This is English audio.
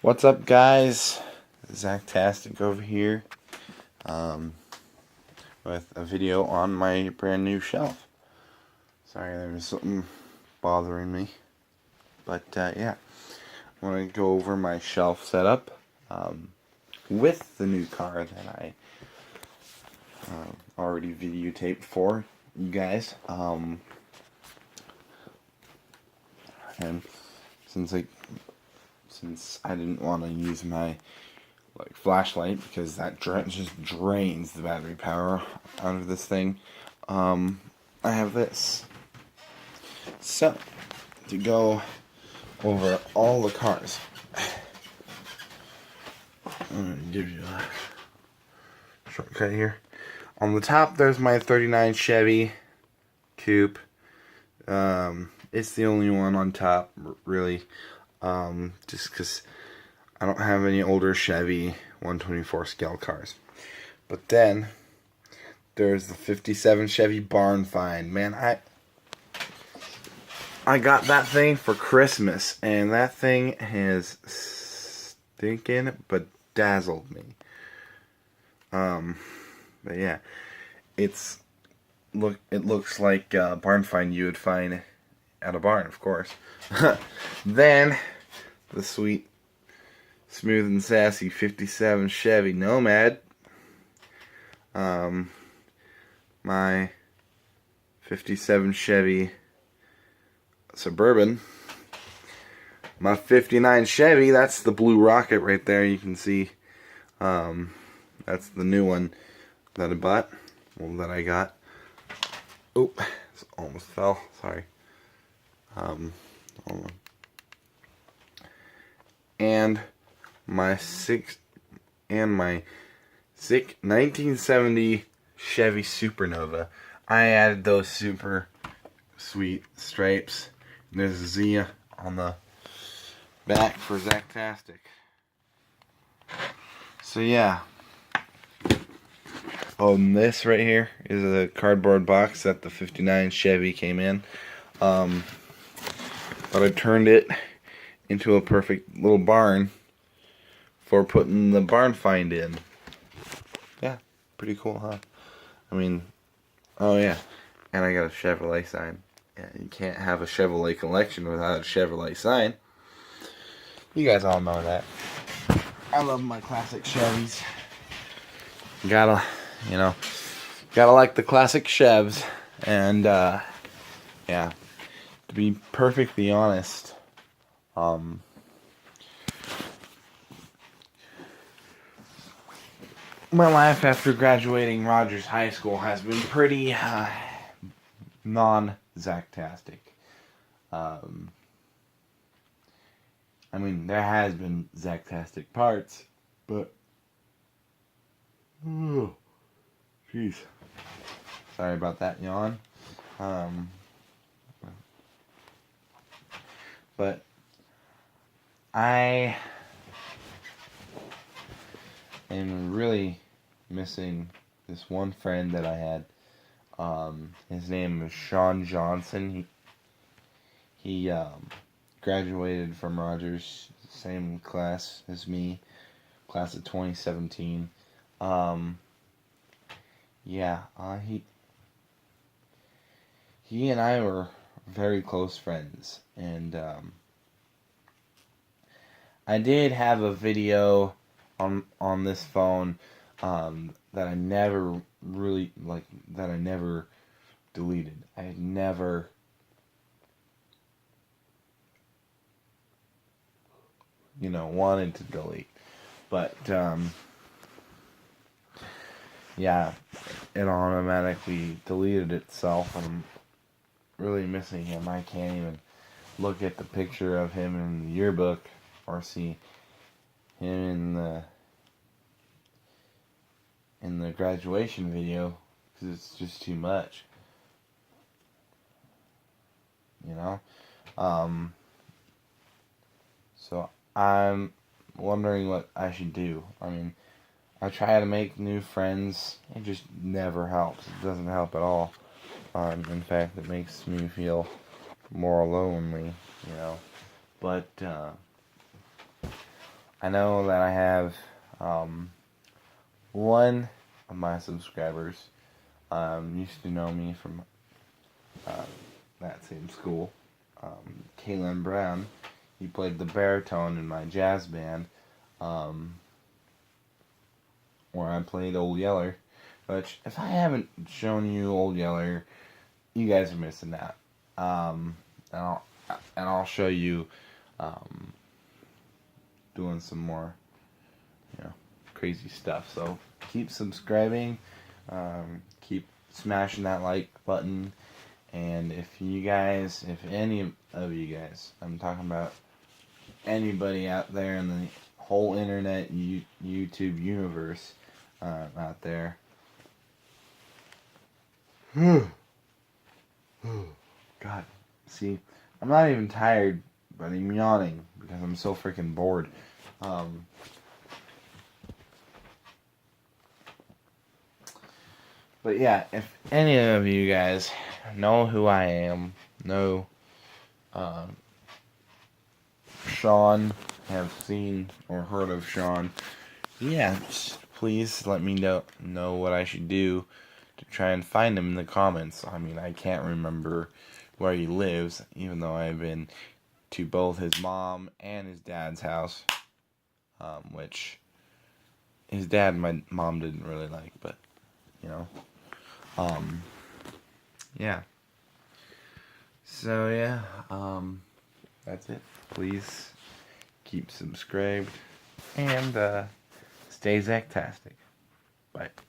What's up, guys? Zactastic over here with a video on my brand new shelf. Sorry, there was something bothering me, but yeah, I want to go over my shelf setup with the new car that I already videotaped for you guys. And since I didn't want to use my flashlight because that just drains the battery power out of this thing, I have this. So, to go over all the cars, I'm going to give you a shortcut here. On the top, there's my 39 Chevy Coupe. It's the only one on top, really, just because I don't have any older Chevy 124 scale cars. But then there's the 57 Chevy Barn Find. Man, I got that thing for Christmas, and that thing has stinking bedazzled me. But yeah, it looks like barn find you would find at a barn, of course. Then the sweet, smooth and sassy 57 Chevy Nomad. My 57 Chevy Suburban. My 59 Chevy, that's the blue rocket right there, you can see. That's the new one that I bought. Well, that I got. Oop, almost fell, sorry. And my 1970 Chevy Supernova. I added those super sweet stripes. And there's a Z on the back for Zactastic. So yeah. This right here is a cardboard box that the 59 Chevy came in. But I turned it into a perfect little barn for putting the barn find in. Yeah, pretty cool, huh? I mean, oh yeah, and I got a Chevrolet sign. Yeah, you can't have a Chevrolet collection without a Chevrolet sign. You guys all know that. I love my classic Chevys. Gotta like the classic Chevs. And yeah, to be perfectly honest, my life after graduating Rogers High School has been pretty non-Zactastic. I mean, there has been Zactastic parts, but jeez, sorry about that yawn. But I am really missing this one friend that I had. His name is Sean Johnson. He graduated from Rogers, same class as me, class of 2017. Yeah, he and I were very close friends, and I did have a video on this phone that I never really that I never deleted. I had never wanted to delete, but yeah, it automatically deleted itself, and I'm really missing him. I can't even look at the picture of him in the yearbook or see him in the graduation video because it's just too much, so I'm wondering what I should do. I mean, I try to make new friends. It just never helps. It doesn't help at all. In fact, it makes me feel more lonely, But I know that I have one of my subscribers used to know me from that same school. Kalen Brown. He played the baritone in my jazz band, where I played Old Yeller. Which, if I haven't shown you Old Yeller, you guys are missing out. And I'll show you doing some more, crazy stuff. So keep subscribing, keep smashing that like button, and if any of you guys, I'm talking about anybody out there in the whole internet YouTube universe out there. God, see, I'm not even tired, but I'm yawning because I'm so freaking bored. But yeah, if any of you guys know who I am, know Sean, have seen or heard of Sean, yeah, just please let me know what I should do to try and find him in the comments. I mean, I can't remember where he lives, even though I've been to both his mom and his dad's house, which his dad and my mom didn't really like, but, yeah. So, yeah, that's it. Please keep subscribed and stay Zactastic. Bye.